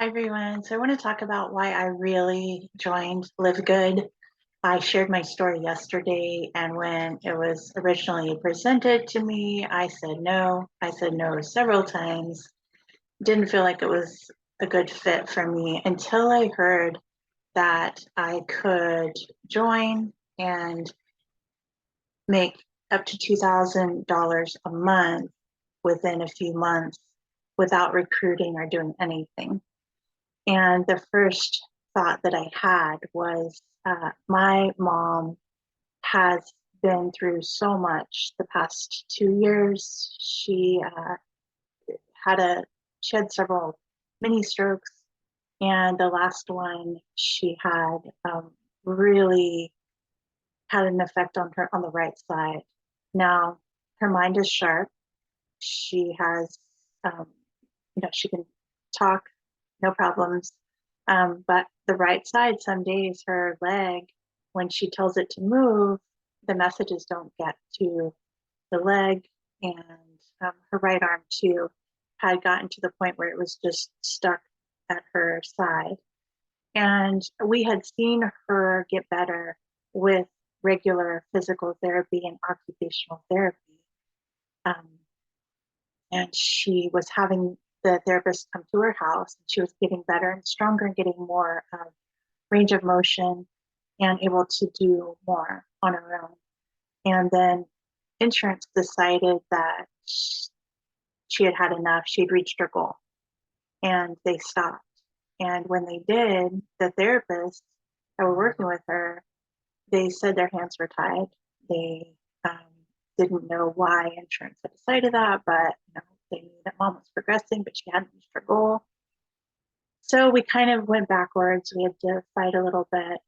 Hi everyone. So I want to talk about why I really joined LiveGood. I shared my story yesterday, and when it was originally presented to me, I said no. I said no several times. Didn't feel like it was a good fit for me until I heard that I could join and make up to $2,000 a month within a few months without recruiting or doing anything. And the first thought that I had was my mom has been through so much the past 2 years. Had a she had several mini strokes, and the last one she had really had an effect on her on the right side. Now her mind is sharp. She has, um, she can talk, no problems. But the right side, some days her leg, when she tells it to move, the messages don't get to the leg. And her right arm, too, had gotten to the point where it was just stuck at her side. And we had seen her get better with regular physical therapy and occupational therapy. Um, and she was having the therapist come to her house, and she was getting better and stronger and getting more range of motion and able to do more on her own. And then insurance decided that she had had enough. She had reached her goal, and they stopped. And when they did, the therapists that were working with her, they said their hands were tied. They didn't know why insurance had decided that, but they knew that mom was progressing, but she hadn't reached her goal. So we kind of went backwards. We had to fight a little bit.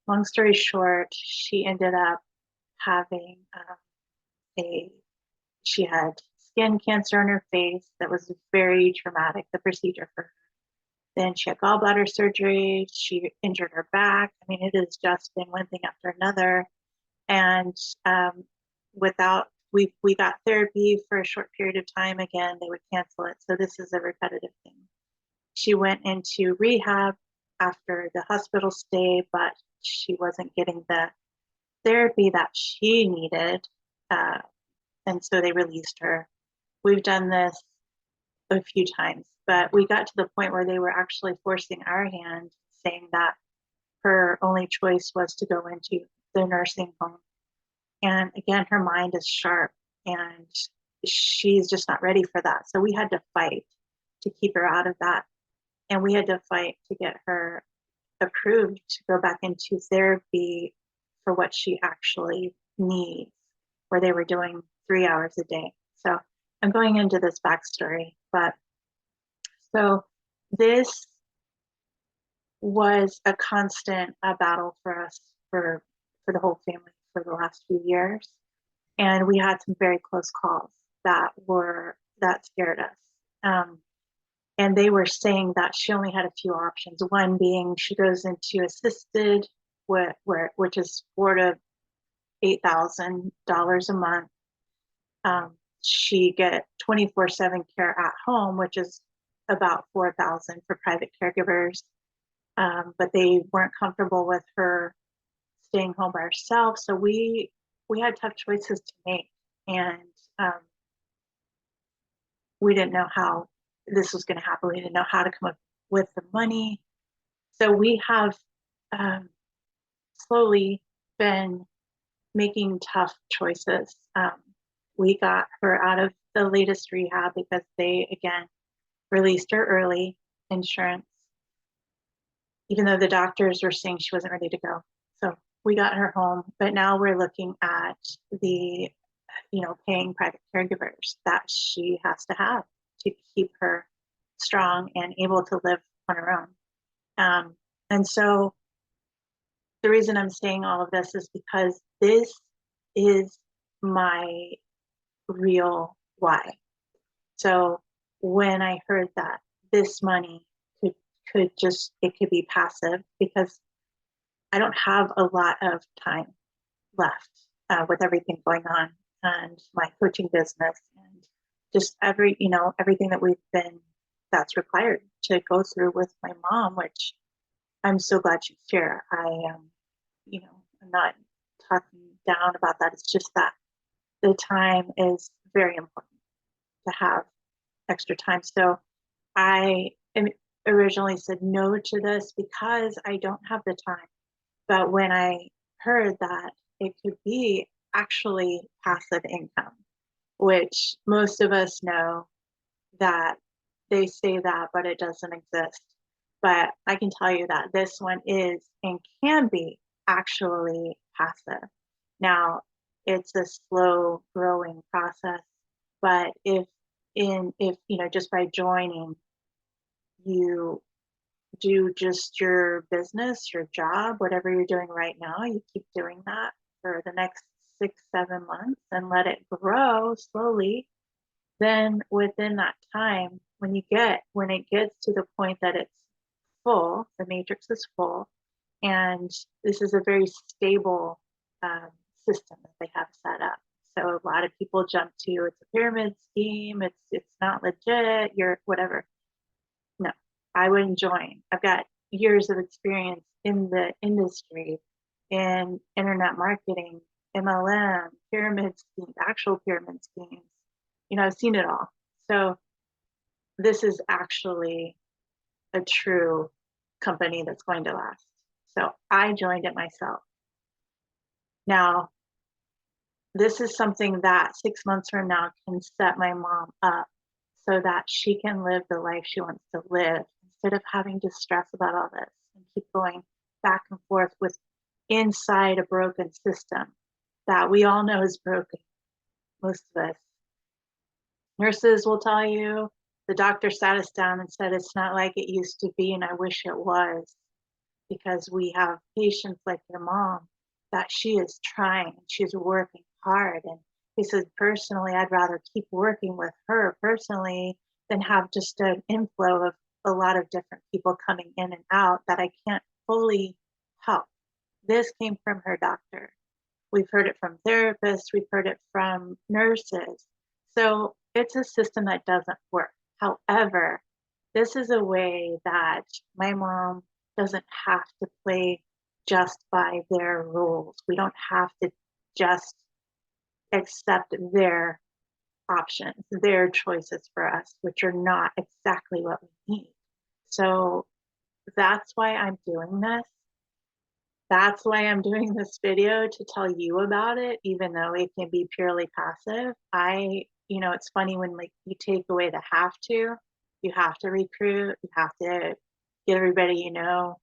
Long story short, she ended up having a she had skin cancer on her face that was very traumatic, the procedure for her. Then she had gallbladder surgery. She injured her back. I mean, it has just been one thing after another. And without we got therapy for a short period of time. Again, they would cancel it. So this is a repetitive thing. She went into rehab after the hospital stay, but she wasn't getting the therapy that she needed. Uh, and so they released her. We've done this a few times, but we got to the point where they were actually forcing our hand, saying that her only choice was to go into the nursing home. And again, her mind is sharp and she's just not ready for that. So we had to fight to keep her out of that. And we had to fight to get her approved to go back into therapy for what she actually needs, where they were doing 3 hours a day. So I'm going into this backstory, but so this was a constant battle for us for the whole family for the last few years. And we had some very close calls that scared us. And they were saying that she only had a few options. One being she goes into assisted, which is $4,000 to $8,000 a month. She get 24/7 care at home, which is about $4,000 for private caregivers. But they weren't comfortable with her staying home by herself, so we had tough choices to make, and we didn't know how this was going to happen. We didn't know how to come up with the money. So we have slowly been making tough choices. We got her out of the latest rehab because they, again, released her early, insurance, even though the doctors were saying she wasn't ready to go. So we got her home, but now we're looking at the, paying private caregivers that she has to have to keep her strong and able to live on her own. And so the reason I'm saying all of this is because this is my real why. So when I heard that this money it could be passive, because I don't have a lot of time left with everything going on and my coaching business and just everything that we've been that's required to go through with my mom, which I'm so glad she's here. You know, I'm not talking down about that. It's just that the time is very important to have extra time. So originally said no to this because I don't have the time. But when I heard that it could be actually passive income, which most of us know that they say that, but it doesn't exist. But I can tell you that this one is and can be actually passive. Now, it's a slow growing process, but if you know, just by joining, you do just your business, your job, whatever you're doing right now, you keep doing that for the next 6, 7 months and let it grow slowly. Then within that time, when it gets to the point that it's full, the matrix is full, and this is a very stable um, system that they have set up. So a lot of people jump to it's a pyramid scheme, it's not legit, you're whatever. No, I wouldn't join. I've got years of experience in the industry, in internet marketing, MLM, pyramid schemes, actual pyramid schemes. You know, I've seen it all. So this is actually a true company that's going to last. So I joined it myself. Now, this is something that 6 months from now can set my mom up so that she can live the life she wants to live instead of having to stress about all this and keep going back and forth with inside a broken system that we all know is broken, most of us. Nurses will tell you, the doctor sat us down and said, it's not like it used to be, and I wish it was, because we have patients like your mom that she is trying, she's working hard. And he says, personally, I'd rather keep working with her personally than have just an inflow of a lot of different people coming in and out that I can't fully help. This came from her doctor. We've heard it from therapists, we've heard it from nurses. So it's a system that doesn't work. However, this is a way that my mom doesn't have to play just by their rules. We don't have to just accept their options, their choices for us, which are not exactly what we need. So that's why I'm doing this. That's why I'm doing this video, to tell you about it, even though it can be purely passive. You know, it's funny when like you take away the you have to recruit, you have to get everybody, you know,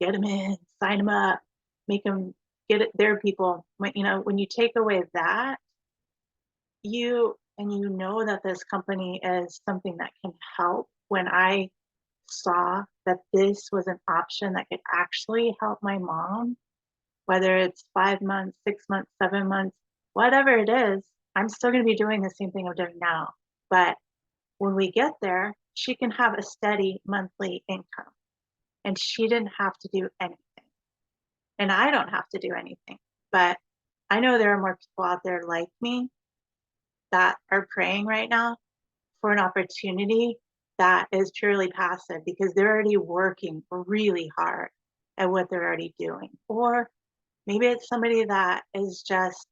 get them in, sign them up, make them get it, their people. When, you know, when you take away that, you know that this company is something that can help. When I saw that this was an option that could actually help my mom, whether it's 5 months, 6 months, 7 months, whatever it is, I'm still going to be doing the same thing I'm doing now. But when we get there, she can have a steady monthly income, and she didn't have to do anything. And I don't have to do anything. But I know there are more people out there like me that are praying right now for an opportunity that is purely passive because they're already working really hard at what they're already doing. Or maybe it's somebody that is just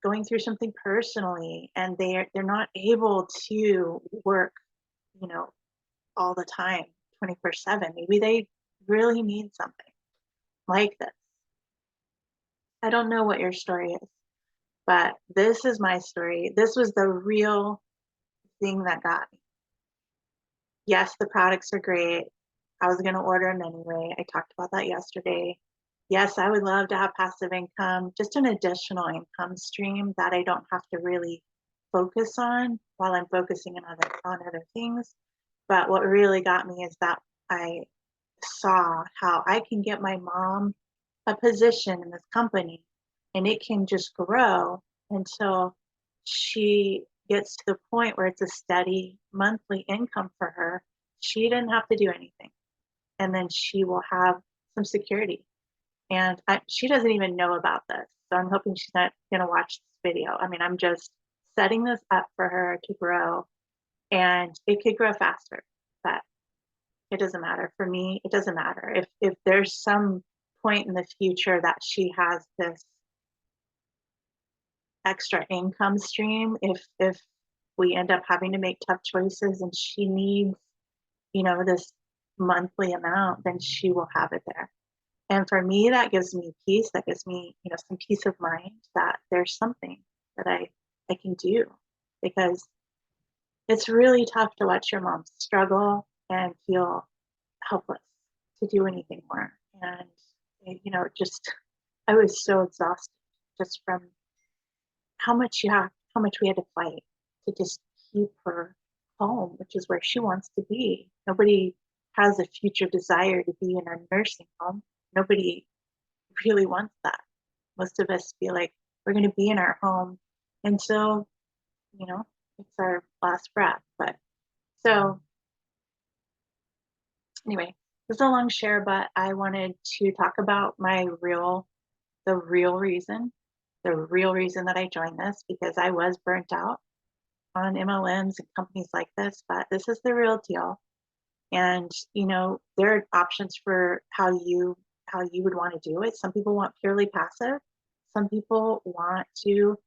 going through something personally and they're not able to work, you know, all the time, 24/7. Maybe they really need something like this. I don't know what your story is, but this is my story. This was the real thing that got me. Yes, the products are great. I was going to order them anyway. I talked about that yesterday. Yes, I would love to have passive income, just an additional income stream that I don't have to really focus on while I'm focusing on other things. But what really got me is that I saw how I can get my mom a position in this company and it can just grow until she gets to the point where it's a steady monthly income for her. She didn't have to do anything. And then she will have some security. And she doesn't even know about this. So I'm hoping she's not going to watch this video. I mean, I'm just setting this up for her to grow and it could grow faster, but it doesn't matter. For me, it doesn't matter. If there's some point in the future that she has this extra income stream, if we end up having to make tough choices and she needs, this monthly amount, then she will have it there. And for me, that gives me peace. That gives me, some peace of mind that there's something that I can do, because it's really tough to watch your mom struggle and feel helpless to do anything more. And just I was so exhausted just from how much we had to fight to just keep her home, which is where she wants to be. Nobody has a future desire to be in a nursing home. Nobody really wants that. Most of us feel like we're going to be in our home until, it's our last breath. But so anyway, this is a long share, but I wanted to talk about the real reason that I joined this, because I was burnt out on MLMs and companies like this, but this is the real deal. And, there are options for how you would want to do it. Some people want purely passive. Some people want to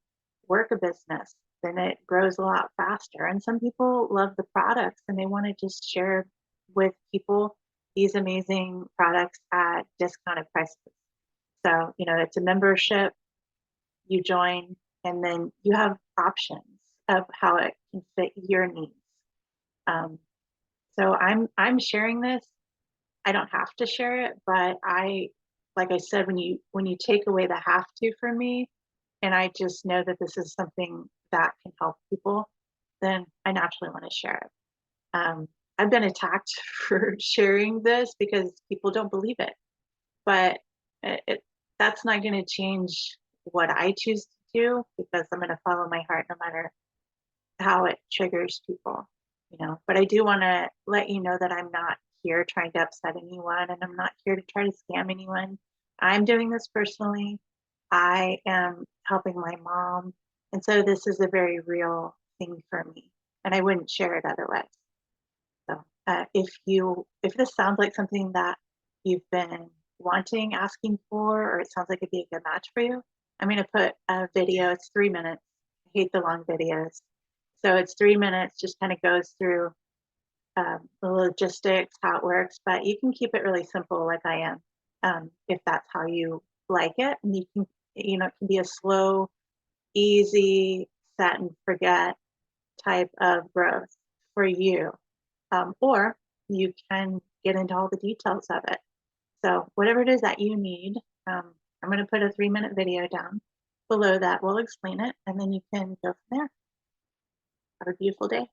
work a business, then it grows a lot faster. And some people love the products and they want to just share with people these amazing products at discounted prices. So, it's a membership, you join, and then you have options of how it can fit your needs. Um, so I'm sharing this. I don't have to share it, but like I said, when you take away the have to from me, and I just know that this is something that can help people, then I naturally want to share it. I've been attacked for sharing this because people don't believe it, but that's not going to change what I choose to do, because I'm going to follow my heart no matter how it triggers people, But I do want to let you know that I'm not here trying to upset anyone, and I'm not here to try to scam anyone. I'm doing this personally. I am helping my mom. And so this is a very real thing for me, and I wouldn't share it otherwise. So if this sounds like something that you've been wanting, asking for, or it sounds like it'd be a good match for you, I'm going to put a video. It's 3 minutes. I hate the long videos. So it's 3 minutes, just kind of goes through the logistics, how it works, but you can keep it really simple like I am, if that's how you like it. And you can, it can be a slow, easy, set and forget type of growth for you. Or you can get into all the details of it. So whatever it is that you need, I'm going to put a 3-minute video down below that. We'll explain it, and then you can go from there. Have a beautiful day.